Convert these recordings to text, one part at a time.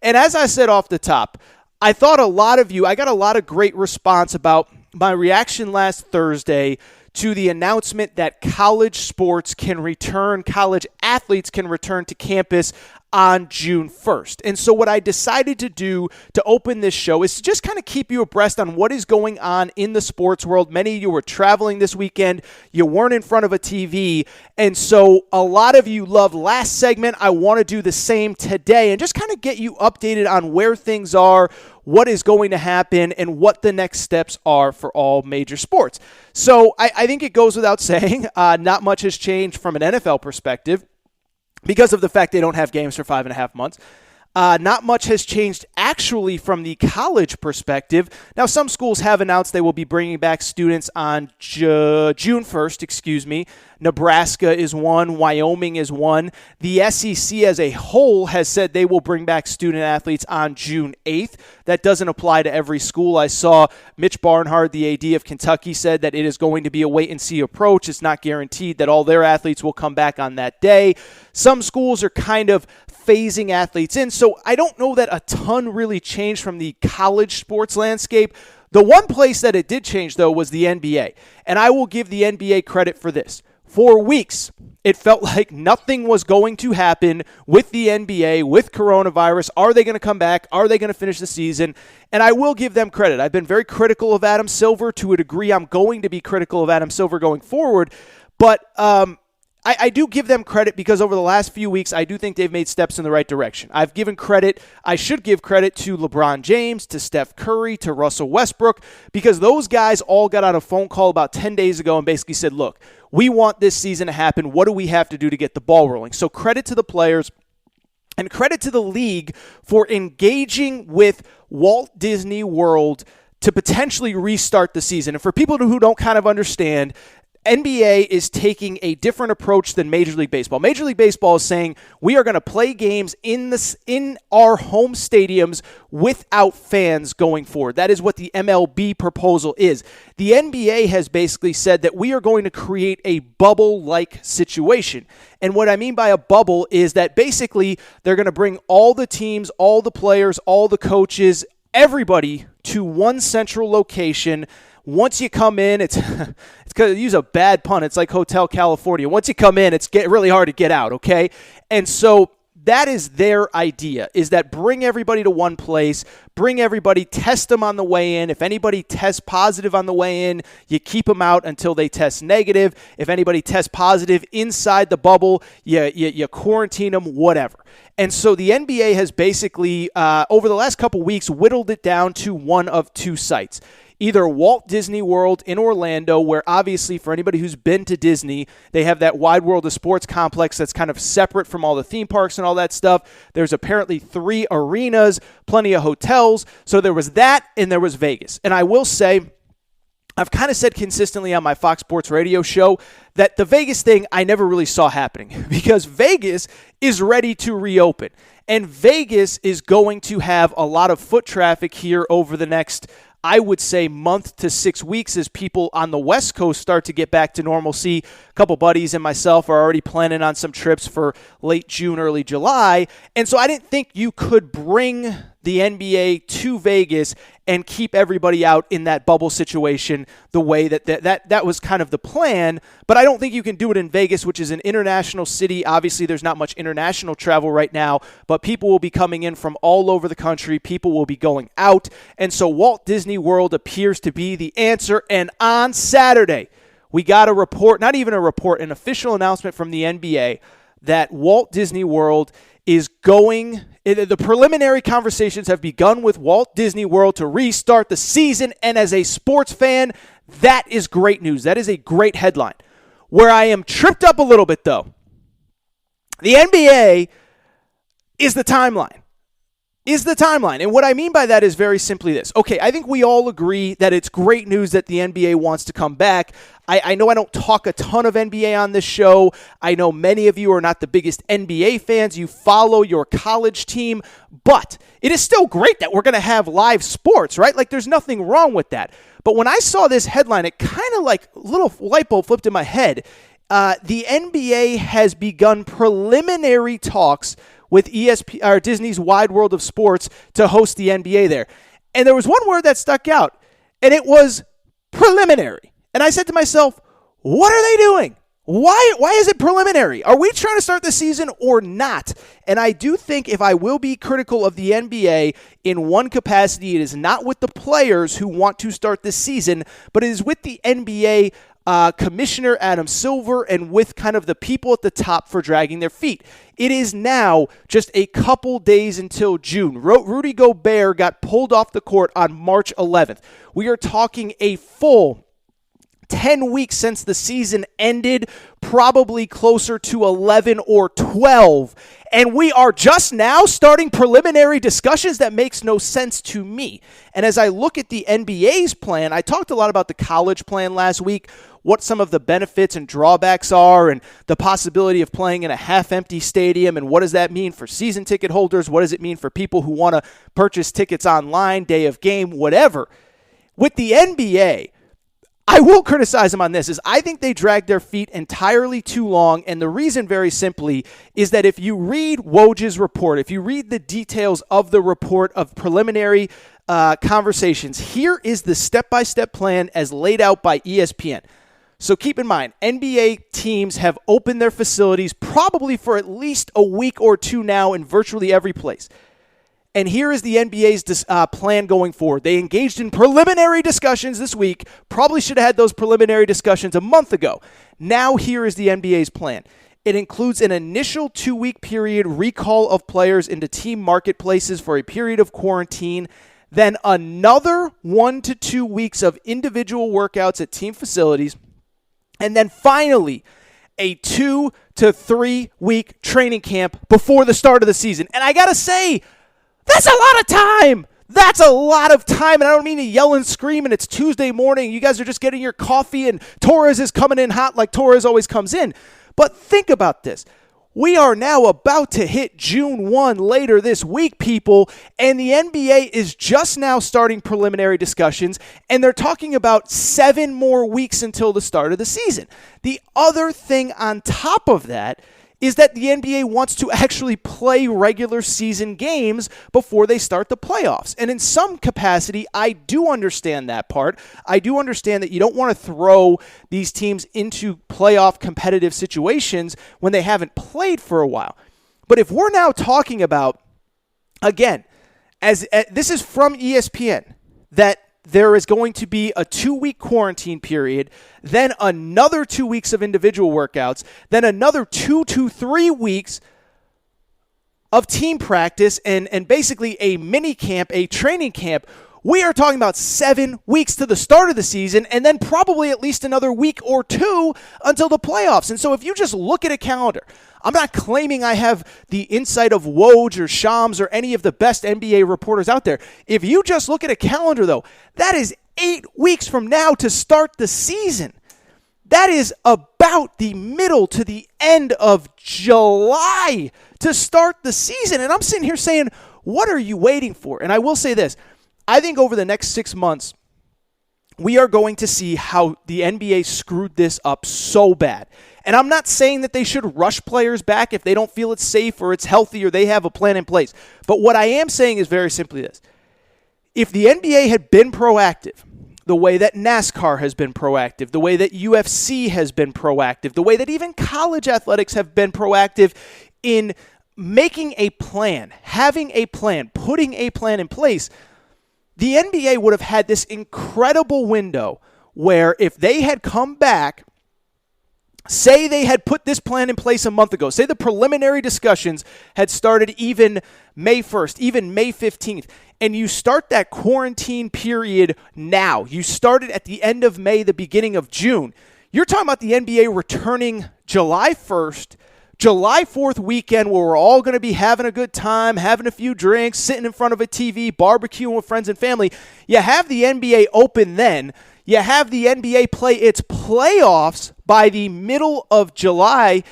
And as I said off the top, I got a lot of great response about my reaction last Thursday to the announcement that college sports can return, college athletes can return to campus on June 1st. And so what I decided to do to open this show is to just kind of keep you abreast on what is going on in the sports world. Many of you were traveling this weekend. You weren't in front of a TV. And so a lot of you loved last segment. I want to do the same today and just kind of get you updated on where things are, what is going to happen, and what the next steps are for all major sports. So I think it goes without saying, not much has changed from an NFL perspective, because of the fact they don't have games for 5.5 months. Not much has changed actually from the college perspective. Now, some schools have announced they will be bringing back students on June 1st, Nebraska is one. Wyoming is one. The SEC as a whole has said they will bring back student athletes on June 8th. That doesn't apply to every school. I saw Mitch Barnhart, the AD of Kentucky, said that it is going to be a wait-and-see approach. It's not guaranteed that all their athletes will come back on that day. Some schools are kind of phasing athletes in, so I don't know that a ton really changed from the college sports landscape. The one place that it did change, though, was the NBA, and I will give the NBA credit for this. For weeks, it felt like nothing was going to happen with the NBA, with coronavirus. Are they going to come back? Are they going to finish the season? And I will give them credit. I've been very critical of Adam Silver. To a degree, I'm going to be critical of Adam Silver going forward. But I do give them credit because over the last few weeks, I do think they've made steps in the right direction. I should give credit to LeBron James, to Steph Curry, to Russell Westbrook, because those guys all got on a phone call about 10 days ago and basically said, look, we want this season to happen. What do we have to do to get the ball rolling? So credit to the players and credit to the league for engaging with Walt Disney World to potentially restart the season. And for people who don't kind of understand, NBA is taking a different approach than Major League Baseball. Major League Baseball is saying we are going to play games in our home stadiums without fans going forward. That is what the MLB proposal is. The NBA has basically said that we are going to create a bubble-like situation. And what I mean by a bubble is that basically they're going to bring all the teams, all the players, all the coaches, everybody to one central location. Once you come in, it's going to use a bad pun. It's like Hotel California. Once you come in, it's really hard to get out, okay? And so that is their idea, is that bring everybody to one place, bring everybody, test them on the way in. If anybody tests positive on the way in, you keep them out until they test negative. If anybody tests positive inside the bubble, you quarantine them, whatever. And so the NBA has basically, over the last couple weeks, whittled it down to one of two sites. Either Walt Disney World in Orlando, where obviously for anybody who's been to Disney, they have that Wide World of Sports complex that's kind of separate from all the theme parks and all that stuff. There's apparently 3 arenas, plenty of hotels. So there was that, and there was Vegas. And I will say, I've kind of said consistently on my Fox Sports radio show that the Vegas thing I never really saw happening because Vegas is ready to reopen. And Vegas is going to have a lot of foot traffic here over the next, I would say, month to 6 weeks as people on the West Coast start to get back to normalcy. A couple buddies and myself are already planning on some trips for late June, early July. And so I didn't think you could bring the NBA to Vegas and keep everybody out in that bubble situation the way that was kind of the plan. But I don't think you can do it in Vegas, which is an international city. Obviously, there's not much international travel right now, but people will be coming in from all over the country. People will be going out. And so Walt Disney World appears to be the answer. And on Saturday, we got a report, not even a report, an official announcement from the NBA that Walt Disney World is going, the preliminary conversations have begun with Walt Disney World to restart the season. And as a sports fan, that is great news. That is a great headline. Where I am tripped up a little bit, though, the NBA is the timeline. And what I mean by that is very simply this. Okay, I think we all agree that it's great news that the NBA wants to come back. I know I don't talk a ton of NBA on this show. I know many of you are not the biggest NBA fans. You follow your college team. But it is still great that we're going to have live sports, right? Like, there's nothing wrong with that. But when I saw this headline, it kind of like a little light bulb flipped in my head. The NBA has begun preliminary talks with ESPN or Disney's Wide World of Sports to host the NBA there. And there was one word that stuck out, and it was preliminary. And I said to myself, what are they doing? Why is it preliminary? Are we trying to start the season or not? And I do think if I will be critical of the NBA in one capacity, it is not with the players who want to start this season, but it is with the NBA Commissioner Adam Silver and with kind of the people at the top for dragging their feet. It is now just a couple days until June. Rudy Gobert got pulled off the court on March 11th. We are talking a full 10 weeks since the season ended, probably closer to 11 or 12. And we are just now starting preliminary discussions. That makes no sense to me. And as I look at the NBA's plan, I talked a lot about the college plan last week, what some of the benefits and drawbacks are, and the possibility of playing in a half-empty stadium, and what does that mean for season ticket holders? What does it mean for people who want to purchase tickets online, day of game, whatever? With the NBA, I will criticize them on this, is I think they dragged their feet entirely too long, and the reason very simply is that if you read Woj's report, if you read the details of the report of preliminary conversations, here is the step-by-step plan as laid out by ESPN. So keep in mind, NBA teams have opened their facilities probably for at least a week or two now in virtually every place. And here is the NBA's plan going forward. They engaged in preliminary discussions this week. Probably should have had those preliminary discussions a month ago. Now here is the NBA's plan. It includes an initial 2-week period recall of players into team marketplaces for a period of quarantine, then another 1 to 2 weeks of individual workouts at team facilities, and then finally a 2 to 3 week training camp before the start of the season. And I got to say, that's a lot of time. That's a lot of time. And I don't mean to yell and scream, and it's Tuesday morning. You guys are just getting your coffee, and Torres is coming in hot like Torres always comes in. But think about this. We are now about to hit June 1 later this week, people, and the NBA is just now starting preliminary discussions, and they're talking about 7 more weeks until the start of the season. The other thing on top of that is that the NBA wants to actually play regular season games before they start the playoffs. And in some capacity, I do understand that part. I do understand that you don't want to throw these teams into playoff competitive situations when they haven't played for a while. But if we're now talking about, again, as this is from ESPN, that there is going to be a 2-week quarantine period, then another 2 weeks of individual workouts, then another 2 to 3 weeks of team practice and basically a mini camp, a training camp. We are talking about 7 weeks to the start of the season, and then probably at least another week or two until the playoffs. And so if you just look at a calendar, I'm not claiming I have the insight of Woj or Shams or any of the best NBA reporters out there. If you just look at a calendar, though, that is 8 weeks from now to start the season. That is about the middle to the end of July to start the season. And I'm sitting here saying, what are you waiting for? And I will say this. I think over the next 6 months, we are going to see how the NBA screwed this up so bad. And I'm not saying that they should rush players back if they don't feel it's safe or it's healthy or they have a plan in place. But what I am saying is very simply this. If the NBA had been proactive, the way that NASCAR has been proactive, the way that UFC has been proactive, the way that even college athletics have been proactive in making a plan, having a plan, putting a plan in place, the NBA would have had this incredible window where if they had come back, say they had put this plan in place a month ago, say the preliminary discussions had started even May 1st, even May 15th, and you start that quarantine period now, you started at the end of May, the beginning of June, you're talking about the NBA returning July 1st, July 4th weekend where we're all going to be having a good time, having a few drinks, sitting in front of a TV, barbecuing with friends and family. You have the NBA open then. You have the NBA play its playoffs by the middle of July,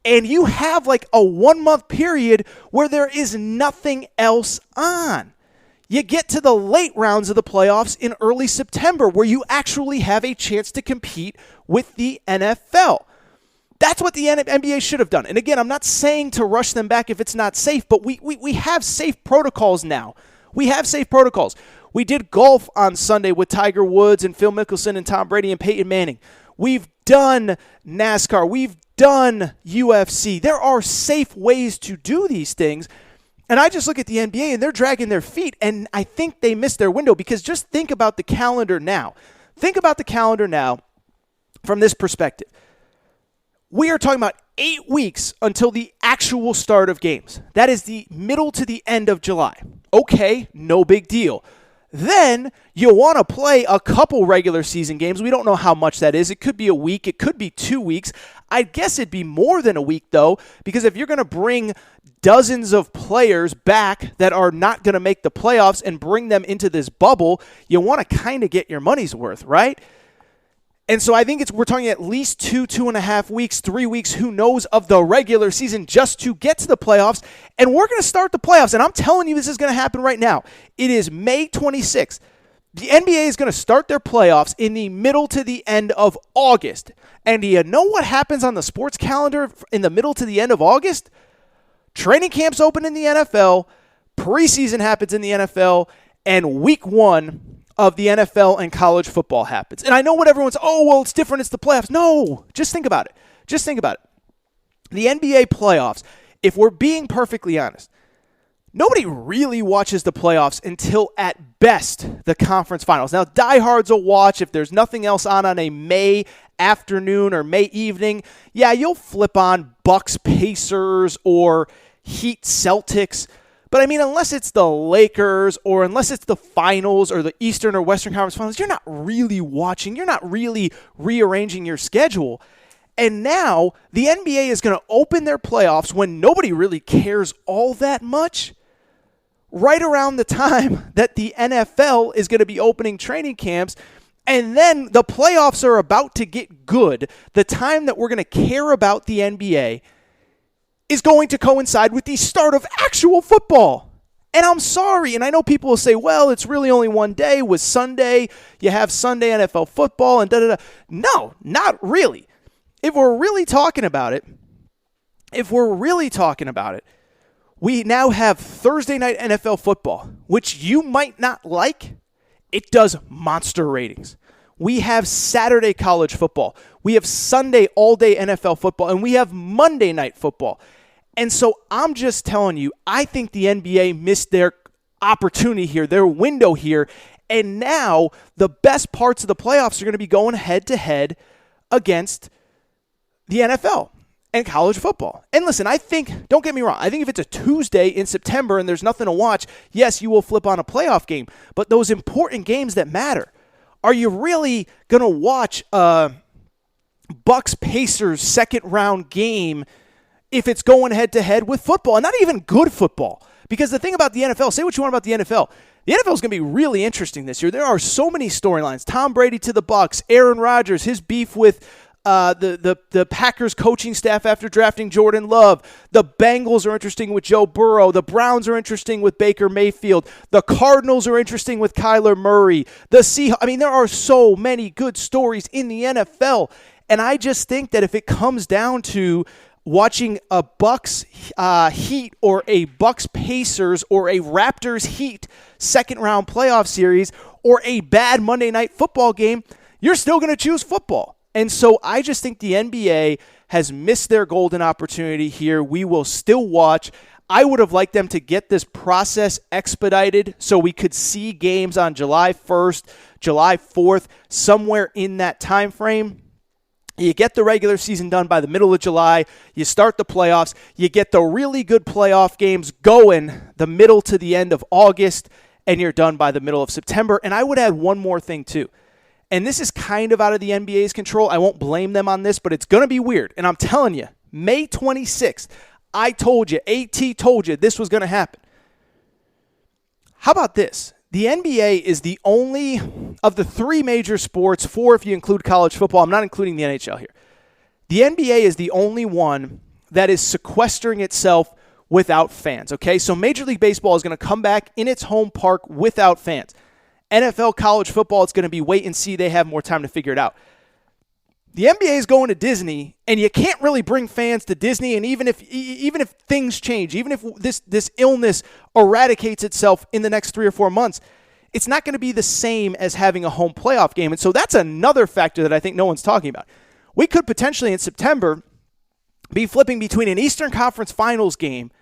and you have like a 1-month period where there is nothing else on. You get to the late rounds of the playoffs in early September where you actually have a chance to compete with the NFL. That's what the NBA should have done. And again, I'm not saying to rush them back if it's not safe, but we have safe protocols now. We have safe protocols. We did golf on Sunday with Tiger Woods and Phil Mickelson and Tom Brady and Peyton Manning. We've done NASCAR. We've done UFC. There are safe ways to do these things. And I just look at the NBA and they're dragging their feet, and I think they missed their window because just think about the calendar now. Think about the calendar now from this perspective. We are talking about 8 weeks until the actual start of games. That is the middle to the end of July. Okay, no big deal. Then you want to play a couple regular season games. We don't know how much that is. It could be a week. It could be 2 weeks. I guess it'd be more than a week, though, because if you're going to bring dozens of players back that are not going to make the playoffs and bring them into this bubble, you want to kind of get your money's worth, right? And so I think we're talking at least 2.5 weeks, 3 weeks, who knows, of the regular season just to get to the playoffs. And we're going to start the playoffs. And I'm telling you, this is going to happen right now. It is May 26th. The NBA is going to start their playoffs in the middle to the end of August. And do you know what happens on the sports calendar in the middle to the end of August? Training camps open in the NFL, preseason happens in the NFL, and week 1 of the NFL and college football happens. And I know what everyone's, it's different, it's the playoffs. No, just think about it. Just think about it. The NBA playoffs, if we're being perfectly honest, nobody really watches the playoffs until at best the conference finals. Now, diehards will watch if there's nothing else on a May afternoon or May evening. Yeah, you'll flip on Bucks Pacers or Heat Celtics. But I mean, unless it's the Lakers or unless it's the finals or the Eastern or Western Conference finals, you're not really watching. You're not really rearranging your schedule. And now the NBA is going to open their playoffs when nobody really cares all that much, right around the time that the NFL is going to be opening training camps. And then the playoffs are about to get good. The time that we're going to care about the NBA is going to coincide with the start of actual football. And I'm sorry, and I know people will say, well, it's really only one day. With Sunday, you have Sunday NFL football and da-da-da. No, not really. If we're really talking about it, we now have Thursday night NFL football, which you might not like. It does monster ratings. We have Saturday college football. We have Sunday all-day NFL football, and we have Monday night football. And so I'm just telling you, I think the NBA missed their opportunity here, their window here, and now the best parts of the playoffs are going to be going head-to-head against the NFL and college football. And listen, don't get me wrong, I think if it's a Tuesday in September and there's nothing to watch, yes, you will flip on a playoff game. But those important games that matter, are you really going to watch a Bucks-Pacers second-round game if it's going head-to-head with football, and not even good football? Because the thing about the NFL, say what you want about the NFL is going to be really interesting this year. There are so many storylines. Tom Brady to the Bucks, Aaron Rodgers, his beef with the Packers coaching staff after drafting Jordan Love. The Bengals are interesting with Joe Burrow. The Browns are interesting with Baker Mayfield. The Cardinals are interesting with Kyler Murray. The Seahawks. I mean, there are so many good stories in the NFL, and I just think that if it comes down to watching a Bucks Heat or a Bucks Pacers or a Raptors Heat second round playoff series or a bad Monday night football game, you're still going to choose football. And so I just think the NBA has missed their golden opportunity here. We will still watch. I would have liked them to get this process expedited so we could see games on July 1st, July 4th, somewhere in that time frame. You get the regular season done by the middle of July. You start the playoffs. You get the really good playoff games going the middle to the end of August, and you're done by the middle of September. And I would add one more thing, too. And this is kind of out of the NBA's control. I won't blame them on this, but it's going to be weird. And I'm telling you, May 26th, I told you, AT told you this was going to happen. How about this? The NBA is the only of the three major sports, four if you include college football. I'm not including the NHL here. The NBA is the only one that is sequestering itself without fans, okay? So Major League Baseball is going to come back in its home park without fans. NFL, college football, it's going to be wait and see. They have more time to figure it out. the NBA is going to Disney, and you can't really bring fans to Disney. And even if things change, even if this illness eradicates itself in the next 3 or 4 months, it's not going to be the same as having a home playoff game. And so that's another factor that I think no one's talking about. We could potentially in September be flipping between an Eastern Conference Finals game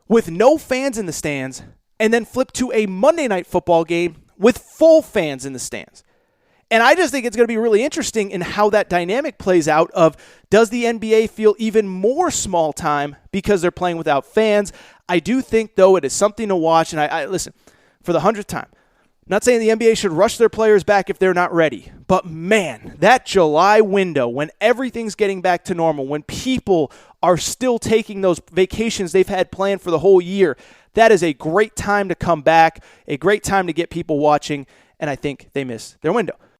with no fans in the stands and then flip to a Monday Night Football game with full fans in the stands. And I just think it's going to be really interesting in how that dynamic plays out of, does the NBA feel even more small time because they're playing without fans? I do think, though, it is something to watch. And I listen, for the 100th time, I'm not saying the NBA should rush their players back if they're not ready. But, man, that July window, when everything's getting back to normal, when people are still taking those vacations they've had planned for the whole year, that is a great time to come back, a great time to get people watching, and I think they missed their window.